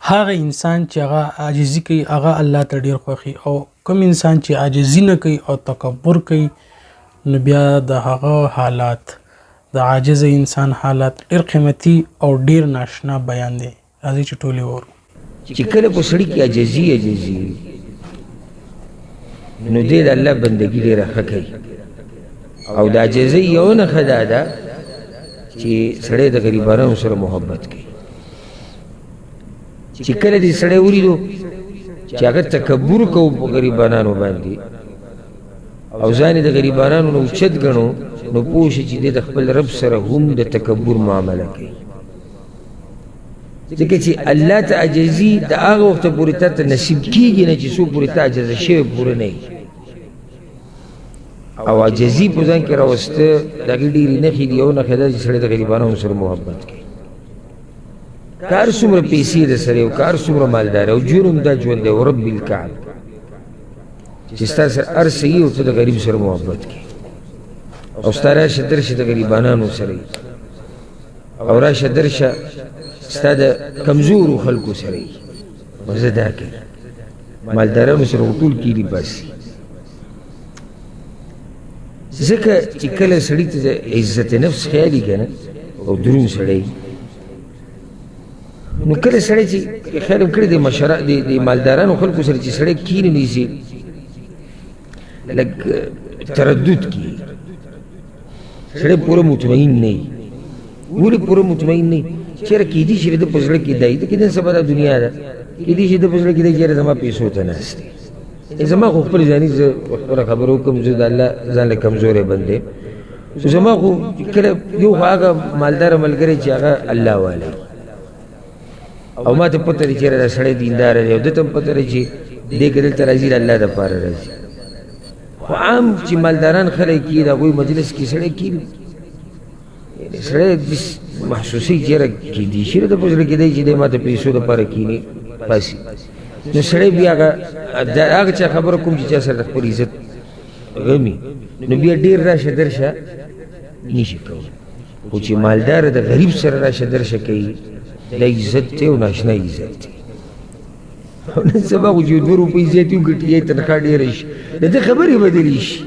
هغه انسان چې هغه عاجزي کوي هغه الله ته ډیر خوښي او کوم انسان چې عاجزي نه کوي او تکبر کوي نو بیا د هغه حالات د عاجز انسان حالات ډیر قیمتي او ډیر ناشنا بیان دي راځي چې ټولې ورو چې کله په سړي کې عاجزي نو دې د الله بندګي ډېره ښه کوي او د عاجزۍ یو نښه دا ده چې سړی د غریبانو سره محبت کوي چې کله دې سړی ولیدو چې هغه تکبر کوو په غریبانو باندې او ځان د غریبانو نه اوچت ګڼو نو پوه شي چې دې د خپل رب سره هم د تکبر معامله کوي ځکه چې الله ته عاجزي د هغه وخته پورې تا ته نصیب کېږي نه چې څو پورې ته عاجزه شوی پوره نه وي او عاجزي په ځان کې راوسته د هغې ډېرې نښې دي یو نښه ده چې سړی د غریبانو سره محبت کوي کار څومره پیسې د سره او کار څومره مالدار او جرم دا ژوند دی ورب الکعب چې ستا سره هر څه وي او ته د غریب سره محبت کوي او ستا راشه درشه د غریبانو سره وي او راشه درشه ستا د کمزورو خلکو سره وي مزه دا کوي مالدارانو سره ټول کیلي باسي ځکه چې کله سړي ته د عزت نفس خیال وي که نه او دروند سړی نو کله سړی چې خیال هم کړی د مالدارانو خلکو سره چې سړی کیني نو یې لږ تردد کیږي سړی پوره مطمئن نه وي ولې پوره مطمئن نه وي چېرې کیدای شي د ده په زړه کې دا وي ته کیدای سبا دا دنیا ده کیدای شي د په زړه کې دی چېرې زما پیسو ته ناست دی زما خو خپل ځاني زه خپله خبره وکړم زه د الله ځان له کمزوری بندې زما خو کله یو خو هغه مالداره ملګری چې هغه الله والی او ما ته پته دی چېرې دا سړی دینداره دی او ده ته هم پته دی چې دې که دلته راځي د الله دپاره راځي خو عام چې مالداران خلک کي د هغوی مجلس کې سړی کیني سړی محسوسوي چېرې کیدای شي د په زړه کې دی چې دی ما ته پیسو دپاره کیني پاسي نو سړی بیا هغه چا خبره کوم چې چا سره د خپل عزت غمي نو بیا ډېر راشه درشه نشي کولی خو چې مالداره د غریب سره راشه درشه کوي دا عزت دی او ناشنا عزت دی او نن سبا خو چې 2 روپۍ زیاتې وګټي یا تنخوا ډېره شي د ده خبرې بدلې شي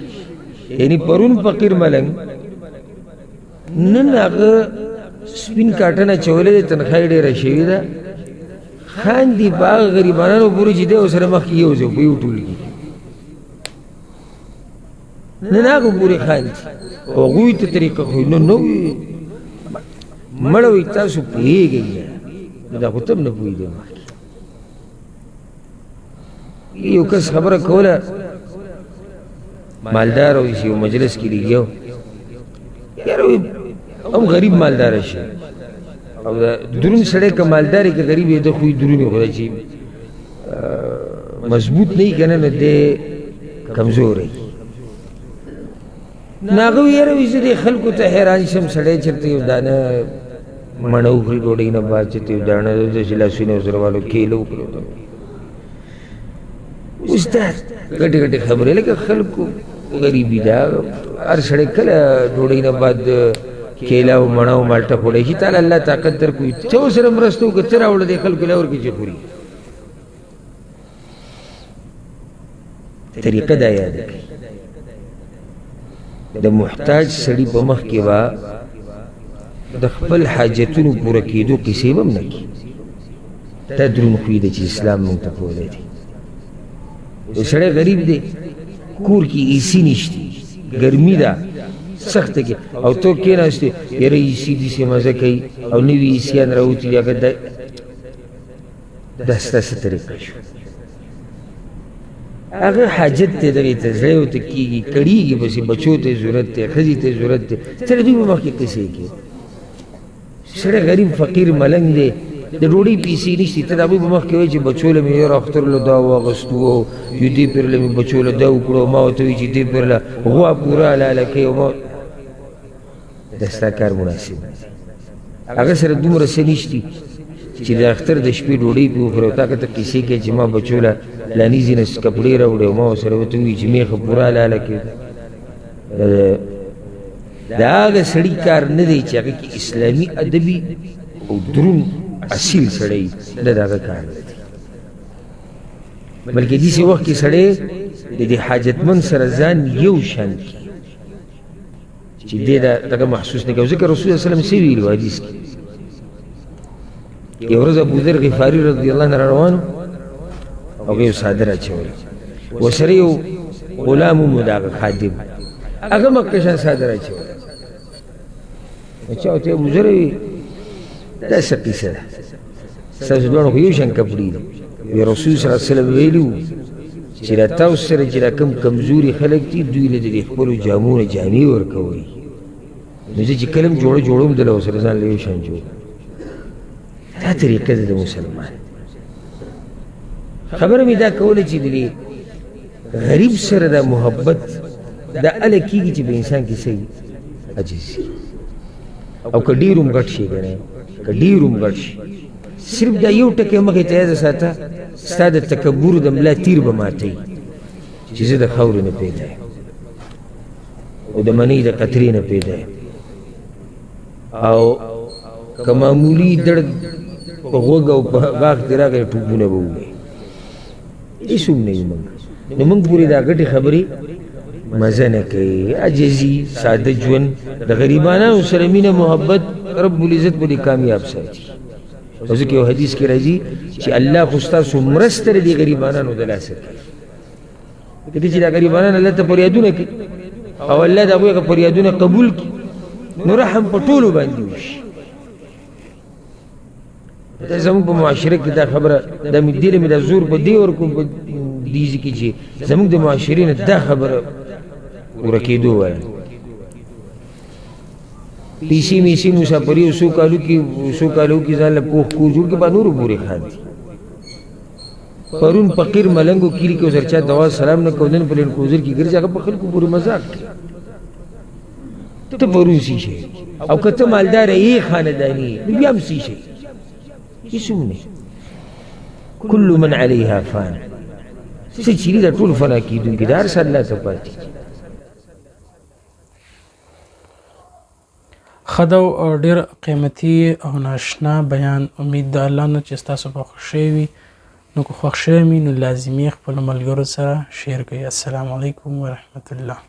یعنې پرون فقیر ملنګ نن هغه سپین کاټن اچولی دی تنخوا یې ډېره شوې ده خاندي په هغه غریبانانو پورې چې دی ورسره مخکې یو ځای په یو ټولګي کې نن هغه پورې خاندي او هغوی ته طریقه ښوي نو نه وي مړه وایي تاسو پوهېږئ نو دا خو ته هم نه پوهېدې مخکې یو کس خبره کوله مالدار او یو مجلس کې لګیا یاره وایي هم غریب مالداره شي او درون سړی که مالدار که غریب یې ده خو یې درون یې خدای چې مضبوط نه وي که نه نو دی کمزوری نو هغه وایي یاره وایي زه دې خلکو ته حیران شم سړی چېرته یو دانه مڼه وخوري ډوډۍ نه بعد چېرته یو دانه داسې لاسونه ورسره والو کیله وکړي اوس دا ګټې ګټې خبرې لکه خلکو غریبي ده هر سړی کله ډوډۍ نه بعد کیله او مڼه او مالټه خوړی شي تعالی الله طاقت درکوي ته ورسره مرسته وکړه ته راوړه دې خلکو له ورکړي چې خوري طریقه دا یاد کړئ د محتاج سړي په مخ کې به د خپل حاجتونو پوره کېدو قیسې به هم نه کړي دا دروند خوی دی چې اسلام موږ ته ښوولی دی یو سړی غریب دی کور کې ایسي نشته ګرمي ده سخته کې او تو کېناستې یاره ایسي داسې مزه کوي او نوي ایسیان راوتي دي هغه دا ستاسې طریقه شو هغه حاجت دی دغې ته زړی ورته کېږي کړېږي پسې بچو ته ضرورت دی ښځې ته ضرورت دی ته د دوی په مخکې قصې کې سړی غریب فقیر ملنګ دی د ډوډۍ پیسې نشته ته د هغوی په مخکې وایي چې بچو له مې یاره اختر له دا واغستو او یو دې پېر له مې بچو له دا وکړو ما ورته وایي چې دې پېر له غوا پوره حلاله کوي او ما دا ستا کار مناسب هغه سره دومره څه نشتي چې د اختر د شپې ډوډۍ پې وخوري او تا که ته کیسې کوې چې ما بچو له فلاني ځای نه کپړې راوړې او ما ورسره ورته ووایي چې میخه پوره حلاله کوي دا هغه سړي کار نه دی چې هغه کې اسلامي ادبي او دروند اصیل سړی د دغه کار دی بلکې داسې وخت کې سړی د دې حاجتمند سره ځان یو شان کړي چې دې دغه محسوس نه کوي ځکه رسول الله صلی الله علیه وسلم څه ویلي و حدیث کې یو ورځ ابوذر غفاري رضی الله عنه روانو او یو صادر اچولی ورسره یو غلام و د هغه خادم هغه مکه شان صادر اچولی چا ورته ابوذر وی دا څه قیسه ده ستاسو دواړو خو یو شان کپړې دي وی رسول صلی الله علیه وسلم ویلي وو چې دا تاسو سره چې دا کوم کمزوري خلک دي دوی له د خپلو جامو نه جامې ورکوئ نو زه چې کله هم جوړوم دله ورسره ځان له یو شان جوړ دا طریقه ده د مسلمان خبره مې دا کوله چې د غریب سره دا محبت دا هله کېږي چې په انسان کې څه عجزي او که ډېر هم غټ شي که نه که ډېر هم غټ شي صرف دا یو ټکی مخې ته یاده ساته ستا د تکبر د ملا تیر به ماتوي چې زه د خاورې نه پیدا یم او د منۍ د قطرې نه پیدا یم او که معمولي دړ په غوږ او په غاښ دې راغی ټوپونه به ووایي هېڅ هم نه یو موږ نو موږ پورې دا ګټې خبرې مزه نه کوي عجزي ساده ژوند د غریبانو سره مینه محبت رب العزت به دې کامیاب ساتي او ځکه یو حدیث کې راځي چې الله خو ستاسو مرسته د دې غریبانو د لاسه کوي کله چې دا غریبانان الله ته فریادونه کوي او الله د هغوی فریادونه قبول کړي نو رحم په ټولو باندې وشي دا زموږ په معاشره کې دا خبره دا مې دې مې دا زور په دې ورکوم په دې کې چې زموږ د معاشرې نه دا خبره ورکېدو وایم پیسې میسې مسافري او څو کالو کې ځان له پوخ کور جوړ کړي با نورو پورې خاندي پرون فقیر ملنګو کلي کې ورسره چا دوا سلام نه کوي نن په لین کوزر کې ګرځي هغه په خلکو پورې مذاق کوي ته پرون څه شي او که ته مالدار یې خانداني بیا هم څه شي هېڅ هم نه کل من علیها فان څه چې دي دا ټول فنا کېدونکي دا هر څه الله ته پاتې خدو ډیر قیمتي او ناشنا بیان امید د الله نه چې تاسو په خوشی وي نو که خوښ شوی نو لازمي خپل ملګرو سره شیر کړئ السلام علیکم ورحمت الله